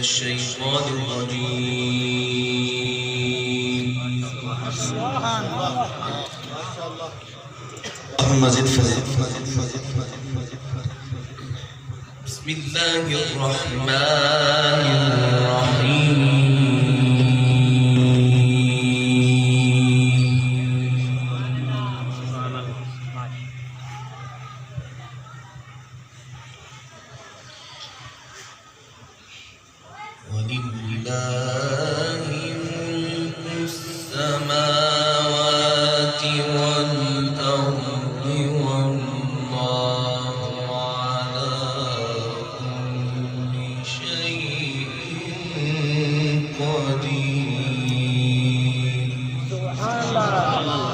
الشيطان الرجيم. اللهم زد فزد. بسم الله الرحمن الرحيم. ولله ملك السماوات والأرض والله على كل شيء قدير. سبحان الله.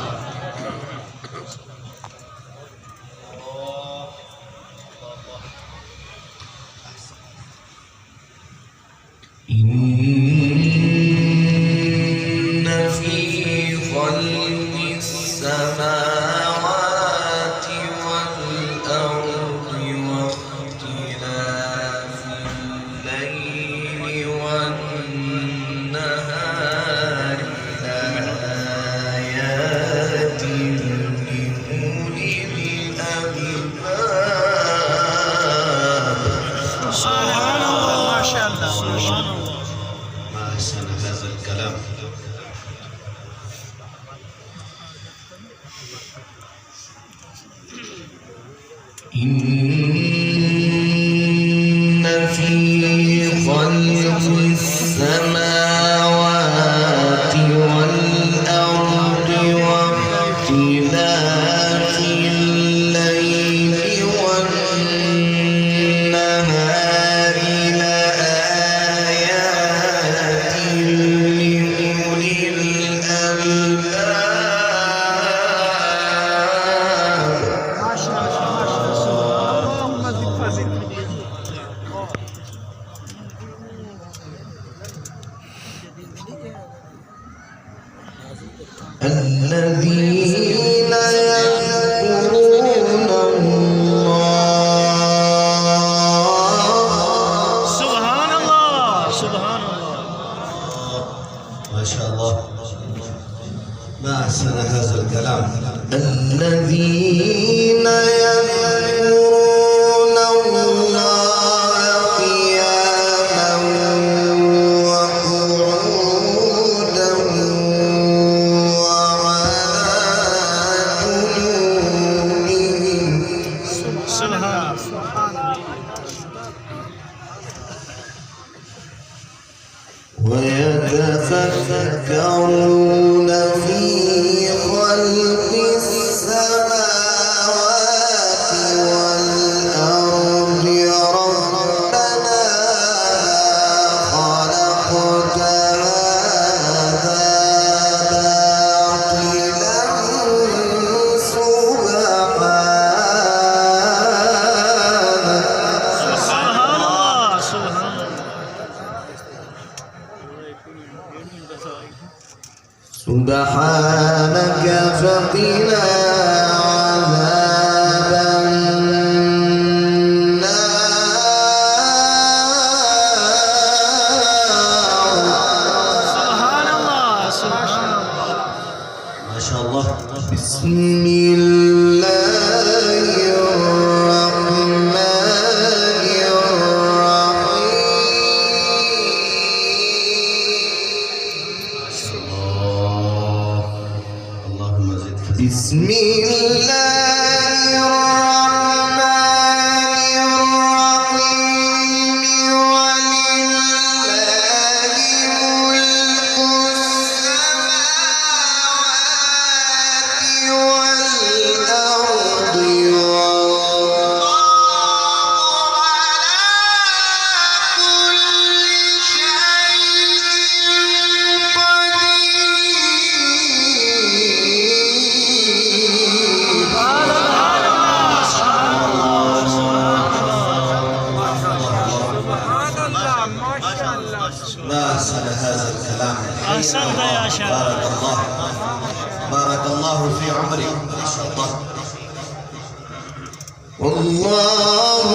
إن في خلق السماوات والأرض واختلاف الليل والنهار لآيات لأولي الألباب. سبحان الله، ما شاء الله، ما شاء الله. ما أحسن هذا الكلام. إن في خلق السماوات والأرض واختلاف الليل والنهار لآيات لأولي الألباب. ما شاء الله، ما شاء الله. اللهم زد فزد. الذين يذكرون الله. سبحان الله، سبحان الله. ما شاء الله، ما أحسن هذا الكلام. الذين يذكرون الله قياما وقعودا وعلى جنوبهم. سبحان الله. ويتفكرون في خلق السماوات والأرض ربنا خلقت هذا باطلا سبحانك. سبحان الله، سبحان الله. سبحانك فقنا عذاب النار. سبحان الله، سبحان الله. ما شاء الله. بسم الله الرحمن الرحيم. اللهم زد. بسم الله الرحمن الرحيم. ولله ملك السماوات والأرض والله على كل شيء قدير. ما أحسن هذا الكلام. أحسنت يا شيخ. بارك الله، بارك الله في عمرك. ما شاء الله. والله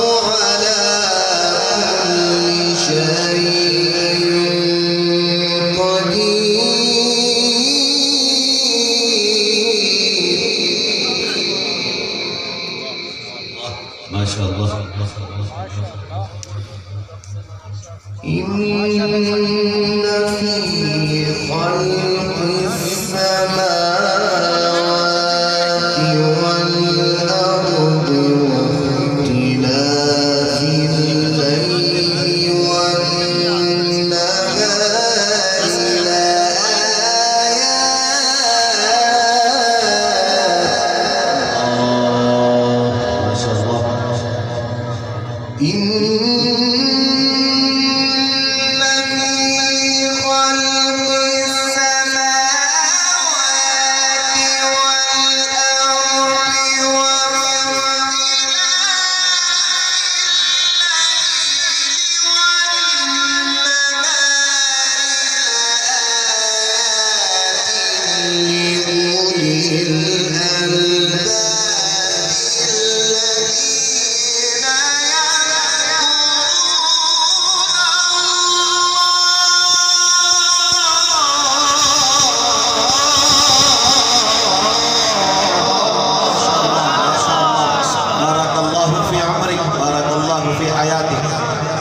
على كل شيء إن في خلق السماوات والأرض واختلاف الليل والنهار ما شاء الله. إن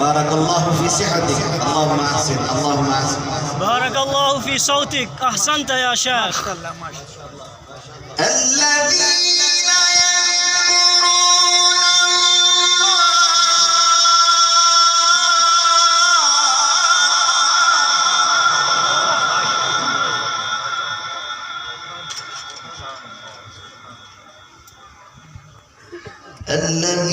بارك الله في صحتك. اللهم احسن اللهم احسن. بارك الله في صوتك. أحسنت يا شيخ. الذين الذين